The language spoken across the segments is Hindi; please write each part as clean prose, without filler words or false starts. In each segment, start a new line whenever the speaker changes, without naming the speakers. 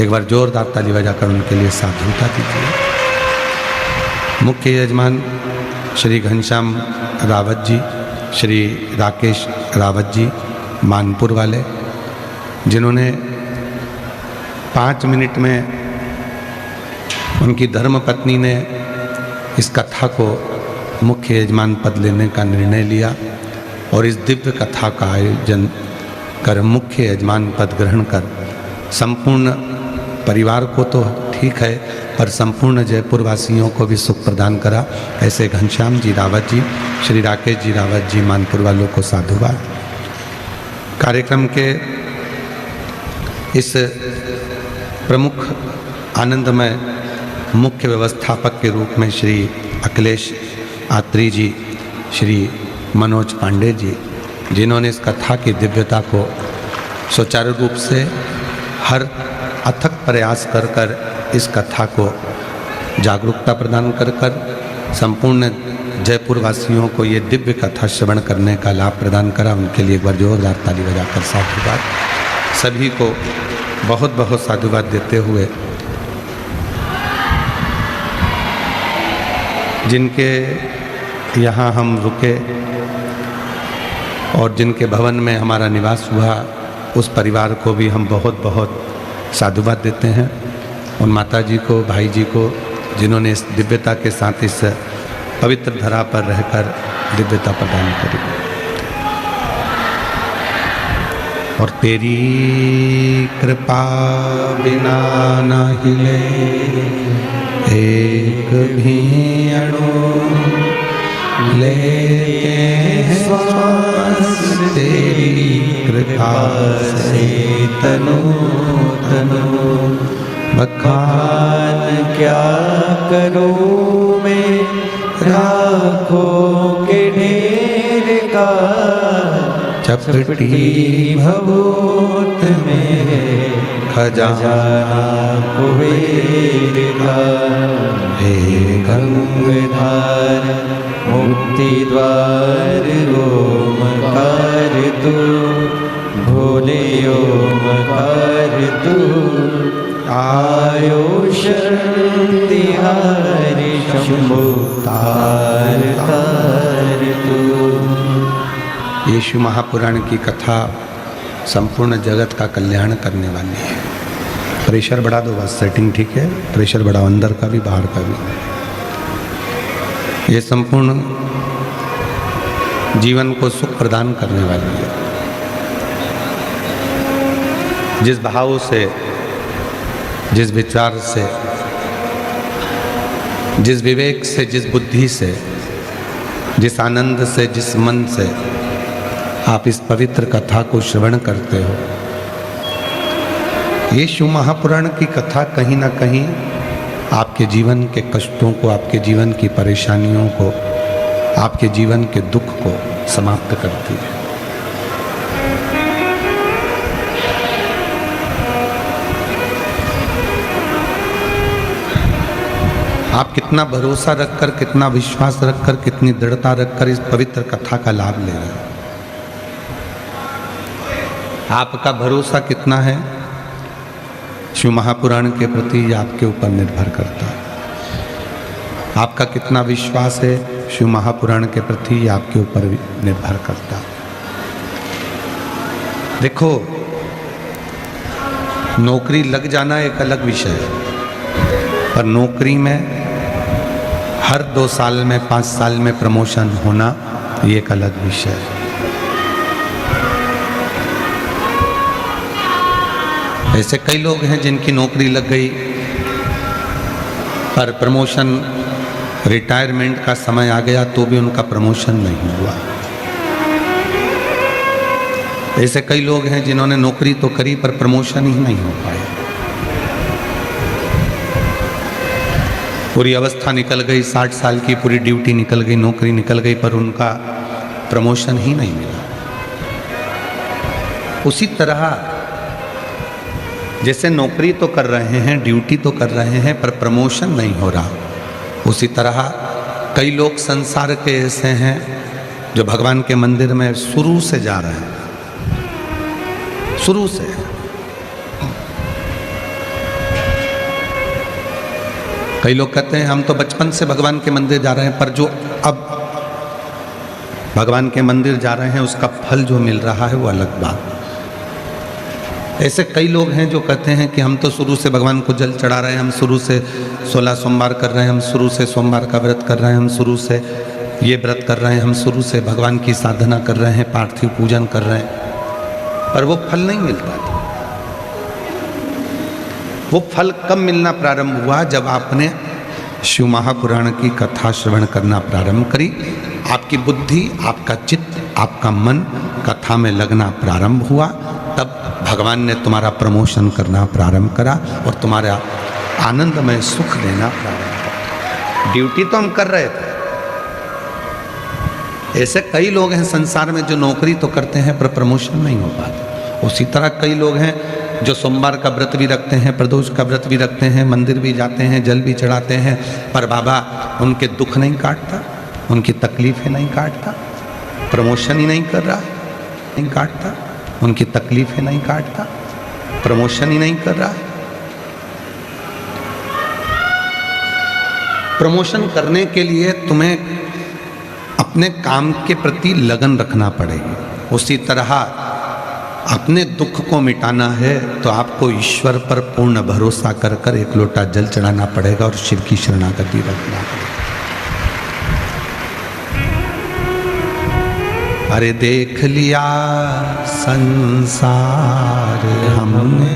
एक बार जोरदार ताली बजाकर उनके लिए साधुता दीजिए। मुख्य यजमान श्री घनश्याम रावत जी, श्री राकेश रावत जी मानपुर वाले, जिन्होंने 5 मिनट में उनकी धर्मपत्नी ने इस कथा को मुख्य यजमान पद लेने का निर्णय लिया और इस दिव्य कथा का आयोजन कर मुख्य यजमान पद ग्रहण कर संपूर्ण परिवार को तो ठीक है पर संपूर्ण जयपुर वासियों को भी सुख प्रदान करा। ऐसे घनश्याम जी रावत जी, श्री राकेश जी रावत जी मानपुर वालों को साधुवाद। कार्यक्रम के इस प्रमुख आनंदमय मुख्य व्यवस्थापक के रूप में श्री अखिलेश आत्री जी, श्री मनोज पांडे जी, जिन्होंने इस कथा की दिव्यता को सुचारू रूप से हर अथक प्रयास कर कर इस कथा को जागरूकता प्रदान कर कर संपूर्ण जयपुर वासियों को ये दिव्य कथा श्रवण करने का लाभ प्रदान करा। उनके लिए एक बार जोरदार ताली बजाकर साधुवाद। सभी को बहुत बहुत साधुवाद देते हुए जिनके यहाँ हम रुके और जिनके भवन में हमारा निवास हुआ, उस परिवार को भी हम बहुत बहुत साधुवाद देते हैं। उन माता जी को, भाई जी को, जिन्होंने इस दिव्यता के साथ इस पवित्र धरा पर रहकर दिव्यता प्रदान करी। और तेरी कृपा बिना न हिले एक भी अणु, लेते हैं श्वास तेरी कृपा से तनु तनु। बखान क्या करूं मैं राखों के ढेर का, चपटी भभूत में खजाना कुबेर का। हे गंगाधार मुक्ति द्वार ओमकार तू, भोले ओमकार तू। आयो शक्तिहारी शंभु तार तार तू। यीशु महापुराण की कथा संपूर्ण जगत का कल्याण करने वाली है। प्रेशर बढ़ा दो बस, सेटिंग ठीक है। प्रेशर बढ़ाओ, अंदर का भी बाहर का भी। ये संपूर्ण जीवन को सुख प्रदान करने वाली है। जिस भाव से, जिस विचार से, जिस विवेक से, जिस बुद्धि से, जिस आनंद से, जिस मन से आप इस पवित्र कथा को श्रवण करते हो, यीशु महापुराण की कथा कहीं ना कहीं आपके जीवन के कष्टों को, आपके जीवन की परेशानियों को, आपके जीवन के दुख को समाप्त करती है। आप कितना भरोसा रखकर, कितना विश्वास रखकर, कितनी दृढ़ता रखकर इस पवित्र कथा का लाभ ले रहे हैं। आपका भरोसा कितना है शिव महापुराण के प्रति आपके ऊपर निर्भर करता है। आपका कितना विश्वास है शिव महापुराण के प्रति आपके ऊपर निर्भर करता है। देखो, नौकरी लग जाना एक अलग विषय है, पर नौकरी में हर 2 साल में, 5 साल में प्रमोशन होना ये एक अलग विषय है। ऐसे कई लोग हैं जिनकी नौकरी लग गई पर प्रमोशन, रिटायरमेंट का समय आ गया तो भी उनका प्रमोशन नहीं हुआ। ऐसे कई लोग हैं जिन्होंने नौकरी तो करी पर प्रमोशन ही नहीं हो पाया। पूरी अवस्था निकल गई, 60 साल की पूरी ड्यूटी निकल गई, नौकरी निकल गई, पर उनका प्रमोशन ही नहीं मिला। उसी तरह जैसे नौकरी तो कर रहे हैं, ड्यूटी तो कर रहे हैं, पर प्रमोशन नहीं हो रहा, उसी तरह कई लोग संसार के ऐसे हैं जो भगवान के मंदिर में शुरू से जा रहे हैं, शुरू से, कई लोग कहते हैं हम तो बचपन से भगवान के मंदिर जा रहे हैं, पर जो अब भगवान के मंदिर जा रहे हैं उसका फल जो मिल रहा है वो अलग बात। ऐसे कई लोग हैं जो कहते हैं कि हम तो शुरू से भगवान को जल चढ़ा रहे हैं, हम शुरू से 16 सोमवार कर रहे हैं, हम शुरू से सोमवार का व्रत कर रहे हैं, हम शुरू से ये व्रत कर रहे हैं, हम शुरू से भगवान की साधना कर रहे हैं, पार्थिव पूजन कर रहे हैं, पर वो फल नहीं मिलता था। वो फल कब मिलना प्रारंभ हुआ? जब आपने शिव महापुराण की कथा श्रवण करना प्रारंभ करी, आपकी बुद्धि, आपका चित्त, आपका मन कथा में लगना प्रारंभ हुआ, तब भगवान ने तुम्हारा प्रमोशन करना प्रारंभ करा और तुम्हारा आनंदमय सुख देना प्रारंभ करा। ड्यूटी तो हम कर रहे थे। ऐसे कई लोग हैं संसार में जो नौकरी तो करते हैं पर प्रमोशन नहीं हो पाता। उसी तरह कई लोग हैं जो सोमवार का व्रत भी रखते हैं, प्रदोष का व्रत भी रखते हैं, मंदिर भी जाते हैं, जल भी चढ़ाते हैं, पर बाबा उनके दुख नहीं काटता, उनकी तकलीफें नहीं काटता, प्रमोशन ही नहीं कर रहा, नहीं काटता, उनकी तकलीफें नहीं काटता, प्रमोशन ही नहीं कर रहा। प्रमोशन करने के लिए तुम्हें अपने काम के प्रति लगन रखना पड़ेगी। उसी तरह अपने दुख को मिटाना है तो आपको ईश्वर पर पूर्ण भरोसा कर कर एक लोटा जल चढ़ाना पड़ेगा और शिव की शरणागति रखना पड़ेगा। अरे देख लिया संसार हमने,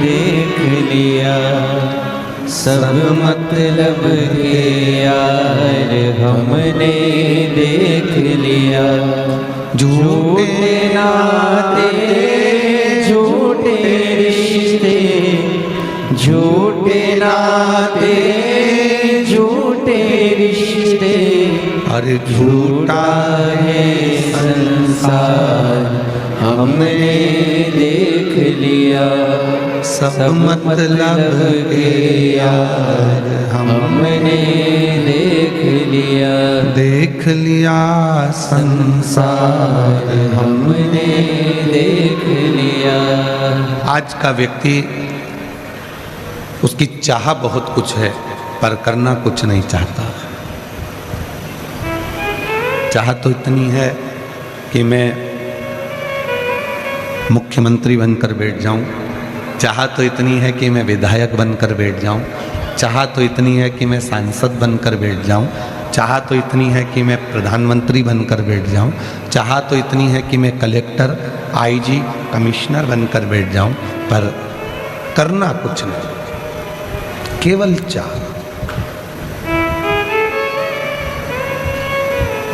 देख लिया सब मतलब के यार हमने, देख लिया झूठे नाते झूठे रिश्ते, झूठे नाते झूठे रिश्ते,
अरे झूठा
है संसार हमने देख लिया सब मतलब के यार हमने देख लिया,
देख लिया संसार
हमने देख लिया।
आज का व्यक्ति, उसकी चाह बहुत कुछ है पर करना कुछ नहीं चाहता। चाह तो इतनी है कि मैं मुख्यमंत्री बनकर बैठ जाऊं, चाह तो इतनी है कि मैं विधायक बनकर बैठ जाऊं, चाह तो इतनी है कि मैं सांसद बनकर बैठ जाऊं, चाह तो इतनी है कि मैं प्रधानमंत्री बनकर बैठ जाऊं, चाह तो इतनी है कि मैं कलेक्टर, आईजी, कमिश्नर बनकर बैठ जाऊं, पर करना कुछ नहीं, केवल चाह।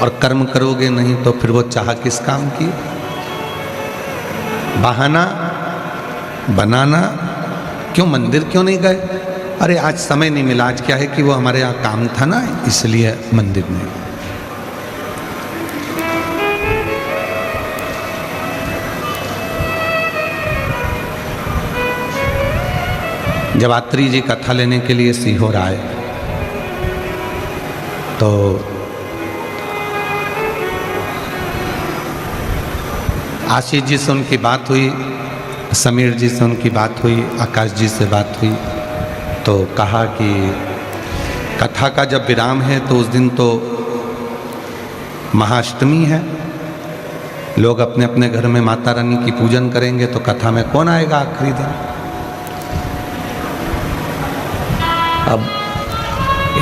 और कर्म करोगे नहीं तो फिर वो चाह किस काम की? बहाना बनाना। क्यों मंदिर क्यों नहीं गए? अरे आज समय नहीं मिला, आज क्या है कि वो हमारे यहाँ काम था ना, इसलिए मंदिर नहीं। जब आत्री जी कथा लेने के लिए सीहोर आए तो आशीष जी से उनकी बात हुई, समीर जी से उनकी बात हुई, आकाश जी से बात हुई, तो कहा कि कथा का जब विराम है तो उस दिन तो महाअष्टमी है, लोग अपने अपने घर में माता रानी की पूजन करेंगे, तो कथा में कौन आएगा आखिरी दिन? अब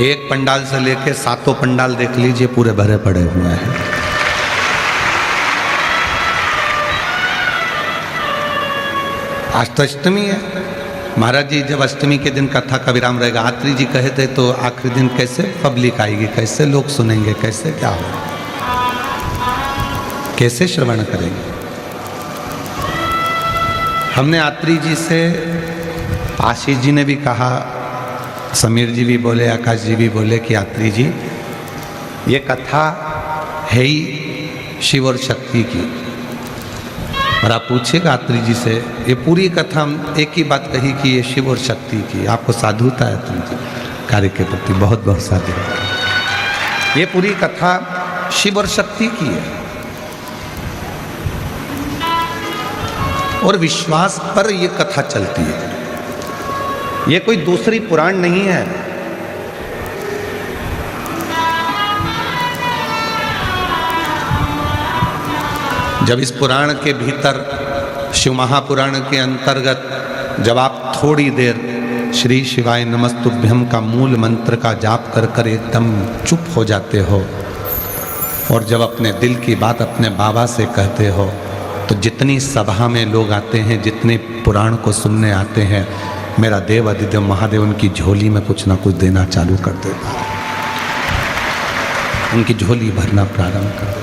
एक पंडाल से लेके 7 पंडाल देख लीजिए, पूरे भरे पड़े हुए हैं। आज तो अष्टमी है। महाराज जी जब अष्टमी के दिन कथा का विराम रहेगा, आत्री जी कहे थे, तो आखिरी दिन कैसे पब्लिक आएगी, कैसे लोग सुनेंगे, कैसे क्या होगा, कैसे श्रवण करेंगे? हमने आत्री जी से, आशीष जी ने भी कहा, समीर जी भी बोले, आकाश जी भी बोले कि आत्री जी ये कथा है ही शिव और शक्ति की। और आप पूछिएगा आत्री जी से, ये पूरी कथा हम एक ही बात कही कि ये शिव और शक्ति की। आपको साधुता है तुम कार्य के प्रति, बहुत बहुत साधुता। ये पूरी कथा शिव और शक्ति की है और विश्वास पर ये कथा चलती है। ये कोई दूसरी पुराण नहीं है। जब इस पुराण के भीतर, शिव महापुराण के अंतर्गत, जब आप थोड़ी देर श्री शिवाय नमस्तुभ्यम का मूल मंत्र का जाप कर कर एकदम चुप हो जाते हो और जब अपने दिल की बात अपने बाबा से कहते हो, तो जितनी सभा में लोग आते हैं, जितने पुराण को सुनने आते हैं, मेरा देव अधिदेव महादेव उनकी झोली में कुछ ना कुछ देना चालू कर देता है, उनकी झोली भरना प्रारंभ कर देता।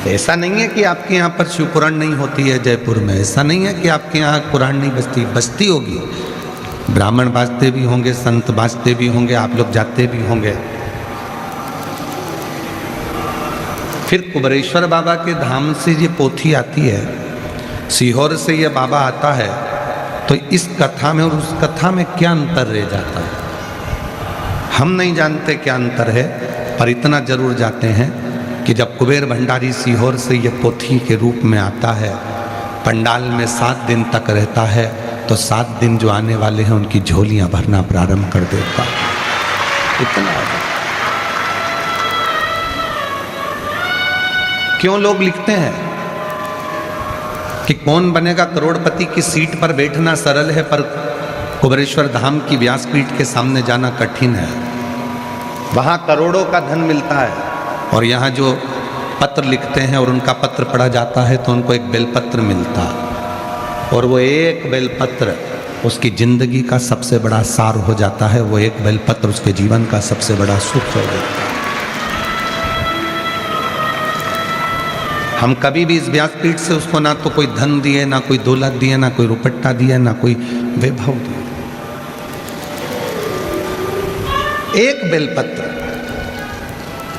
ऐसा नहीं है कि आपके यहाँ पर शिव पुराण नहीं होती है जयपुर में, ऐसा नहीं है कि आपके यहाँ पुराण नहीं बजती, बजती होगी। ब्राह्मण बाजते भी होंगे, संत बाजते भी होंगे, आप लोग जाते भी होंगे। फिर कुबरेश्वर बाबा के धाम से ये पोथी आती है, सीहोर से ये बाबा आता है, तो इस कथा में और उस कथा में क्या अंतर रह जाता है हम नहीं जानते क्या अंतर है, पर इतना जरूर जाते हैं कि जब कुबेर भंडारी सीहोर से ये पोथी के रूप में आता है, पंडाल में 7 दिन तक रहता है, तो 7 दिन जो आने वाले हैं उनकी झोलियां भरना प्रारंभ कर देता है। इतना क्यों लोग लिखते हैं कि कौन बनेगा करोड़पति की सीट पर बैठना सरल है, पर कुबेरेश्वर धाम की व्यासपीठ के सामने जाना कठिन है। वहां करोड़ों का धन मिलता है और यहाँ जो पत्र लिखते हैं और उनका पत्र पढ़ा जाता है तो उनको एक बेलपत्र मिलता है, और वो एक बेलपत्र उसकी जिंदगी का सबसे बड़ा सार हो जाता है। वो एक बेलपत्र उसके जीवन का सबसे बड़ा सुख हो जाता है। हम कभी भी इस व्यासपीठ से उसको ना तो कोई धन दिए, ना कोई दौलत दिए, ना कोई रुपट्टा दिए, ना कोई वैभव दिए। एक बेलपत्र,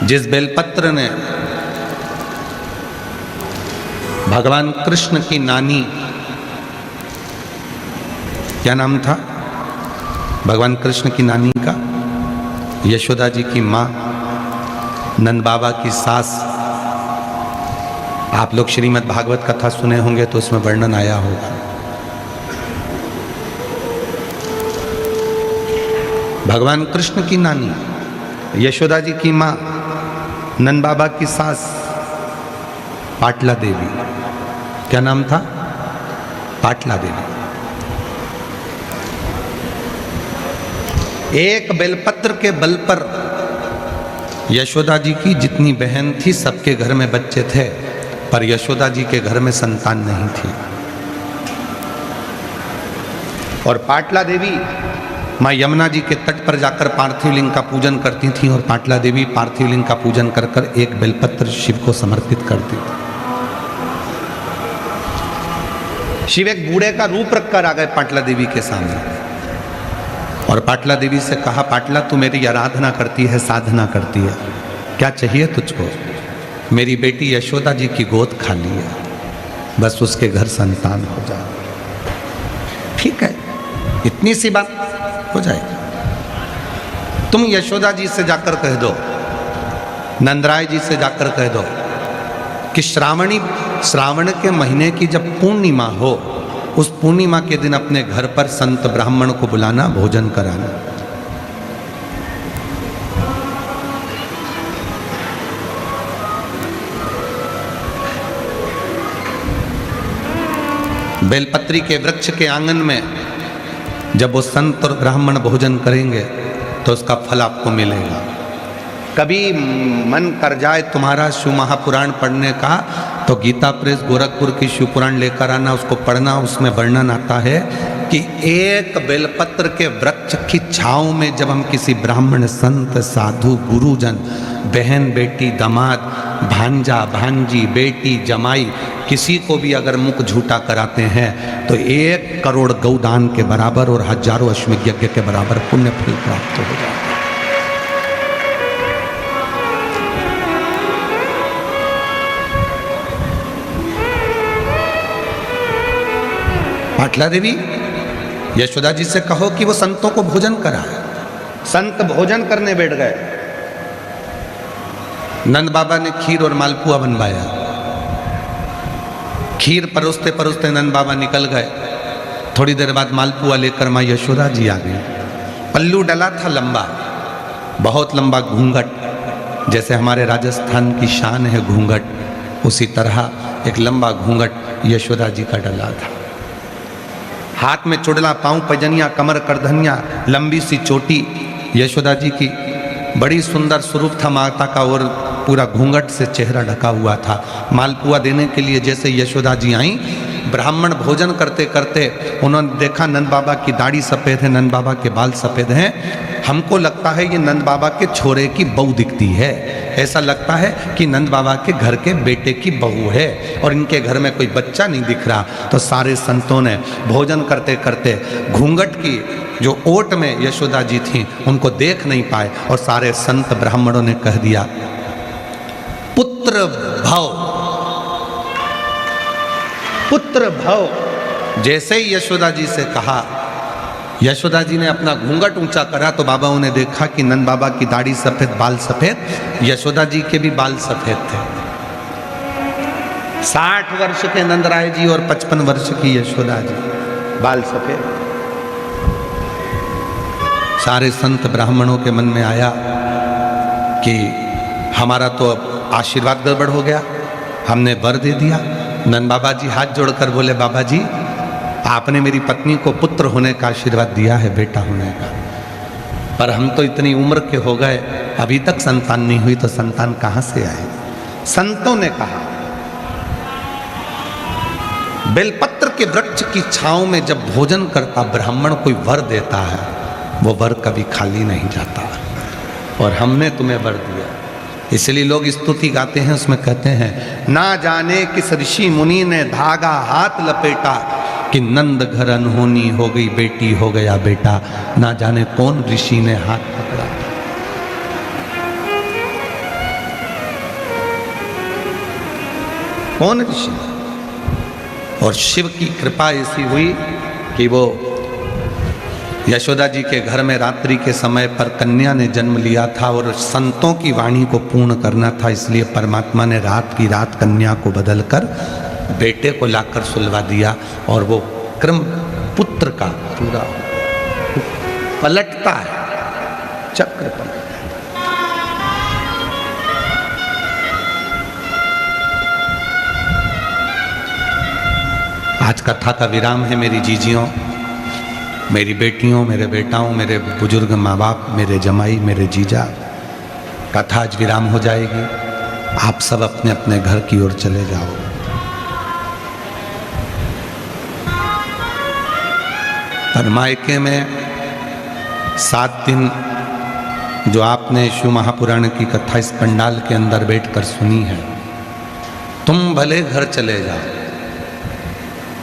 जिस बेलपत्र ने भगवान कृष्ण की नानी, क्या नाम था भगवान कृष्ण की नानी का, यशोदा जी की माँ, नंद बाबा की सास, आप लोग श्रीमद् भागवत कथा सुने होंगे तो उसमें वर्णन आया होगा। भगवान कृष्ण की नानी, यशोदा जी की माँ, नंद बाबा की सास, पाटला देवी। क्या नाम था? पाटला देवी। एक बेलपत्र के बल पर यशोदा जी की जितनी बहन थी सबके घर में बच्चे थे, पर यशोदा जी के घर में संतान नहीं थी। और पाटला देवी माँ यमुना जी के तट पर जाकर पार्थिव लिंग का पूजन करती थी, और पाटला देवी पार्थिव लिंग का पूजन कर कर एक बेलपत्र शिव को समर्पित करती थी। शिव एक बूढ़े का रूप रखकर आ गए पाटला देवी के सामने, और पाटला देवी से कहा, पाटला तू मेरी आराधना करती है, साधना करती है, क्या चाहिए तुझको? मेरी बेटी यशोदा जी की गोद खाली है, बस उसके घर संतान हो जाए। ठीक है, इतनी सी बात हो जाएगी। तुम यशोदा जी से जाकर कह दो, नंदराय जी से जाकर कह दो कि श्रावण के महीने की जब पूर्णिमा हो, उस पूर्णिमा के दिन अपने घर पर संत ब्राह्मण को बुलाना, भोजन कराना। बेलपत्री के वृक्ष के आंगन में जब वो संत और ब्राह्मण भोजन करेंगे तो उसका फल आपको मिलेगा। कभी मन कर जाए तुम्हारा शिव महापुराण पढ़ने का, तो गीता प्रेस गोरखपुर की शिव पुराण लेकर आना, उसको पढ़ना। उसमें वर्णन आता है कि एक बेलपत्र के वृक्ष की छांव में जब हम किसी ब्राह्मण, संत, साधु, गुरुजन, बहन, बेटी, दामाद, भांजा, भांजी, बेटी, जमाई, किसी को भी अगर मुख झूठा कराते हैं तो 1 करोड़ गौदान के बराबर और हजारों अश्वमेध यज्ञ के बराबर पुण्य फल प्राप्त हो जाता है। पाटला देवी, यशोदा जी से कहो कि वो संतों को भोजन कराए। संत भोजन करने बैठ गए। नंद बाबा ने खीर और मालपुआ बनवाया। खीर परोसते परोसते नंद बाबा निकल गए। थोड़ी देर बाद मालपुआ लेकर माँ यशोदा जी आ गई। पल्लू डला था लंबा, बहुत लंबा घूंघट, जैसे हमारे राजस्थान की शान है घूंघट, उसी तरह एक लंबा घूंघट यशोदा जी का डला था। हाथ में चुड़ला, पांव पैजनिया, कमर करधनिया, लंबी सी चोटी यशोदा जी की, बड़ी सुंदर स्वरूप था माता का, और पूरा घूंघट से चेहरा ढका हुआ था। मालपुआ देने के लिए जैसे यशोदा जी आई, ब्राह्मण भोजन करते करते उन्होंने देखा नंद बाबा की दाढ़ी सफ़ेद है, नंद बाबा के बाल सफ़ेद हैं, हमको लगता है ये नंद बाबा के छोरे की बहू दिखती है, ऐसा लगता है कि नंद बाबा के घर के बेटे की बहू है और इनके घर में कोई बच्चा नहीं दिख रहा। तो सारे संतों ने भोजन करते करते घूंघट की जो ओट में यशोदा जी थी उनको देख नहीं पाए, और सारे संत ब्राह्मणों ने कह दिया पुत्र भव, पुत्र भव। जैसे ही यशोदा जी से कहा, यशोदा जी ने अपना घूंघट ऊंचा करा तो बाबाओं ने देखा कि नंद बाबा की दाढ़ी सफेद, बाल सफेद, यशोदा जी के भी बाल सफेद थे। 60 वर्ष के नंदराय जी और 55 वर्ष की यशोदा जी, बाल सफेद। सारे संत ब्राह्मणों के मन में आया कि हमारा तो अब आशीर्वाद गड़बड़ हो गया, हमने वर दे दिया। नंद बाबा जी हाथ जोड़कर बोले, बाबा जी आपने मेरी पत्नी को पुत्र होने का आशीर्वाद दिया है, बेटा होने का, पर हम तो इतनी उम्र के हो गए, अभी तक संतान नहीं हुई, तो संतान कहां से आए। संतों ने कहा बेलपत्र के वृक्ष की छांव में जब भोजन करता ब्राह्मण कोई वर देता है, वो वर कभी खाली नहीं जाता, और हमने तुम्हें वर दिया। इसलिए लोग स्तुति गाते हैं, उसमें कहते हैं ना जाने किस ऋषि मुनि ने धागा हाथ लपेटा कि नंद घर अनहोनी हो गई, बेटी हो गया बेटा। ना जाने कौन ऋषि ने हाथ पकड़ा। कौन ऋषि? और शिव की कृपा ऐसी हुई कि वो यशोदा जी के घर में रात्रि के समय पर कन्या ने जन्म लिया था, और संतों की वाणी को पूर्ण करना था, इसलिए परमात्मा ने रात की रात कन्या को बदलकर बेटे को लाकर सुलवा दिया, और वो क्रम पुत्र का पूरा पलटता है, चक्र पलटता है। आज कथा का विराम है मेरी जीजियों, मेरी बेटियों, मेरे बेटाओं, मेरे बुजुर्ग माँ बाप, मेरे जमाई, मेरे जीजा। कथा आज विराम हो जाएगी, आप सब अपने अपने घर की ओर चले जाओ। और मायके में 7 दिन जो आपने शिव महापुराण की कथा इस पंडाल के अंदर बैठकर सुनी है, तुम भले घर चले जाओ,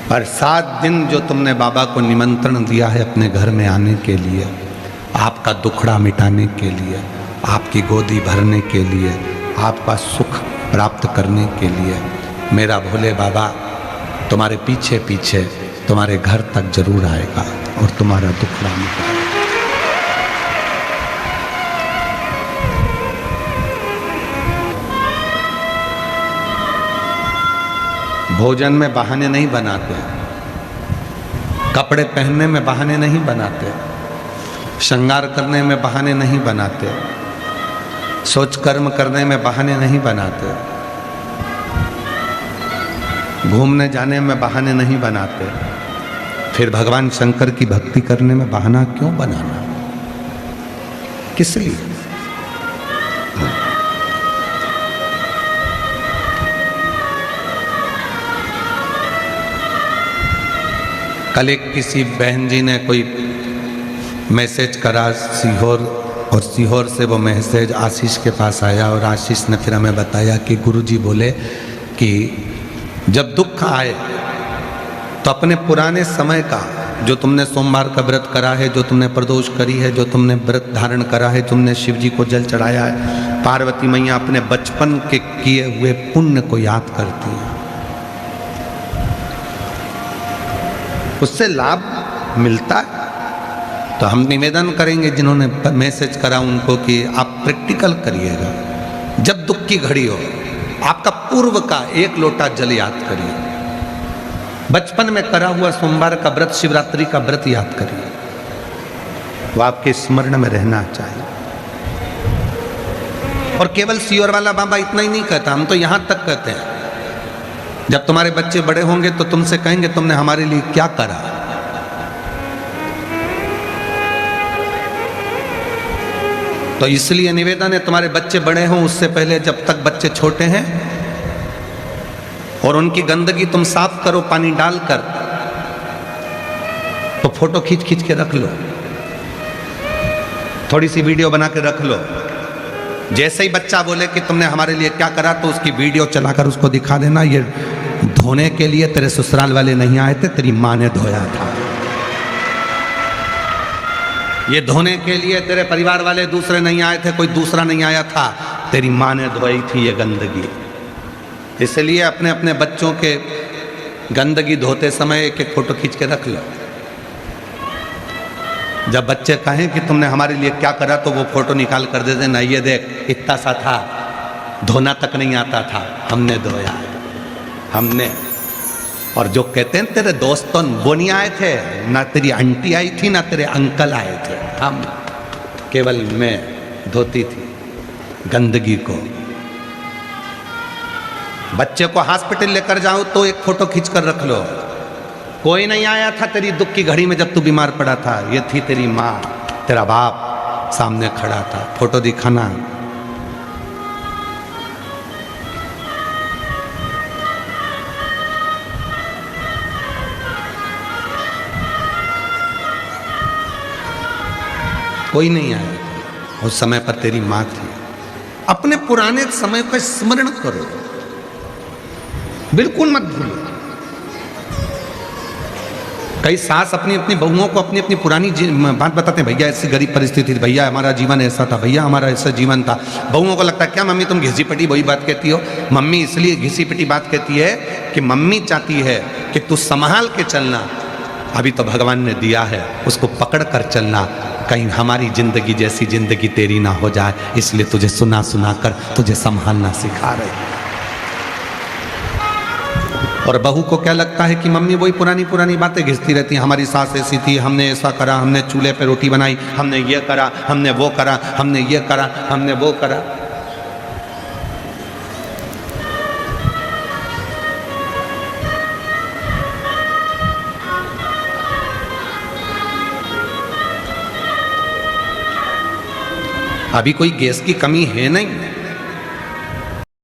पर 7 दिन जो तुमने बाबा को निमंत्रण दिया है अपने घर में आने के लिए, आपका दुखड़ा मिटाने के लिए, आपकी गोदी भरने के लिए, आपका सुख प्राप्त करने के लिए, मेरा भोले बाबा तुम्हारे पीछे पीछे तुम्हारे घर तक जरूर आएगा और तुम्हारा दुखड़ा मिटाएगा। भोजन में बहाने नहीं बनाते, कपड़े पहनने में बहाने नहीं बनाते, श्रृंगार करने में बहाने नहीं बनाते, सोच कर्म करने में बहाने नहीं बनाते, घूमने जाने में बहाने नहीं बनाते, फिर भगवान शंकर की भक्ति करने में बहाना क्यों बनाना, किस लिए? कल एक किसी बहन जी ने कोई मैसेज करा सीहोर, और सीहोर से वो मैसेज आशीष के पास आया, और आशीष ने फिर हमें बताया कि गुरुजी बोले कि जब दुख आए तो अपने पुराने समय का, जो तुमने सोमवार का व्रत करा है, जो तुमने प्रदोष करी है, जो तुमने व्रत धारण करा है, तुमने शिव जी को जल चढ़ाया है, पार्वती मैया अपने बचपन के किए हुए पुण्य को याद करती हैं, उससे लाभ मिलता है। तो हम निवेदन करेंगे जिन्होंने मैसेज करा उनको कि आप प्रैक्टिकल करिएगा, जब दुख की घड़ी हो आपका पूर्व का 1 लोटा जल याद करिए, बचपन में करा हुआ सोमवार का व्रत, शिवरात्रि का व्रत याद करिए, वो आपके स्मरण में रहना चाहिए। और केवल सीओर वाला बाबा इतना ही नहीं कहता, हम तो यहां तक कहते हैं, जब तुम्हारे बच्चे बड़े होंगे तो तुमसे कहेंगे तुमने हमारे लिए क्या करा। तो इसलिए निवेदन है, तुम्हारे बच्चे बड़े हों उससे पहले, जब तक बच्चे छोटे हैं, और उनकी गंदगी तुम साफ करो पानी डालकर, तो फोटो खींच खींच के रख लो, थोड़ी सी वीडियो बना के रख लो। जैसे ही बच्चा बोले कि तुमने हमारे लिए क्या करा, तो उसकी वीडियो चलाकर उसको दिखा देना, ये धोने के लिए तेरे ससुराल वाले नहीं आए थे, तेरी माँ ने धोया था। ये धोने के लिए तेरे परिवार वाले दूसरे नहीं आए थे, कोई दूसरा नहीं आया था, तेरी माँ ने धोई थी ये गंदगी। इसलिए अपने अपने बच्चों के गंदगी धोते समय एक एक फोटो खींच के रख लो। जब बच्चे कहें कि तुमने हमारे लिए क्या करा, तो वो फोटो निकाल कर दे देना, ये देख इतना सा था, धोना तक नहीं आता था, हमने धोया, हमने। और जो कहते हैं तेरे दोस्तों वो नहीं आए थे, ना तेरी आंटी आई थी, ना तेरे अंकल आए थे, हम केवल मैं धोती थी गंदगी को। बच्चे को हॉस्पिटल लेकर जाओ तो एक फोटो खींच कर रख लो, कोई नहीं आया था तेरी दुख की घड़ी में जब तू बीमार पड़ा था, ये थी तेरी माँ, तेरा बाप सामने खड़ा था, फोटो दिखाना। कोई नहीं आया, उस समय पर तेरी माँ थी। अपने पुराने समय का स्मरण करो, बिल्कुल मत भूलो। कई सास अपनी अपनी बहुओं को अपनी अपनी पुरानी बात बताते हैं, भैया ऐसी गरीब परिस्थिति थी, भैया हमारा जीवन ऐसा था, भैया हमारा ऐसा जीवन था। बहुओं को लगता है क्या मम्मी तुम घिसी पिटी वही बात कहती हो। मम्मी इसलिए घिसी पिटी बात कहती है कि मम्मी चाहती है कि तू संभाल के चलना, अभी तो भगवान ने दिया है, उसको पकड़ कर चलना, कहीं हमारी जिंदगी जैसी जिंदगी तेरी ना हो जाए, इसलिए तुझे सुना सुना कर तुझे संभालना सिखा रहे। और बहू को क्या लगता है कि मम्मी वही पुरानी पुरानी बातें घिसती रहती हैं, हमारी सास ऐसी थी, हमने ऐसा करा, हमने चूल्हे पे रोटी बनाई, हमने ये करा, हमने वो करा, हमने ये करा, हमने वो करा। अभी कोई गैस की कमी है नहीं,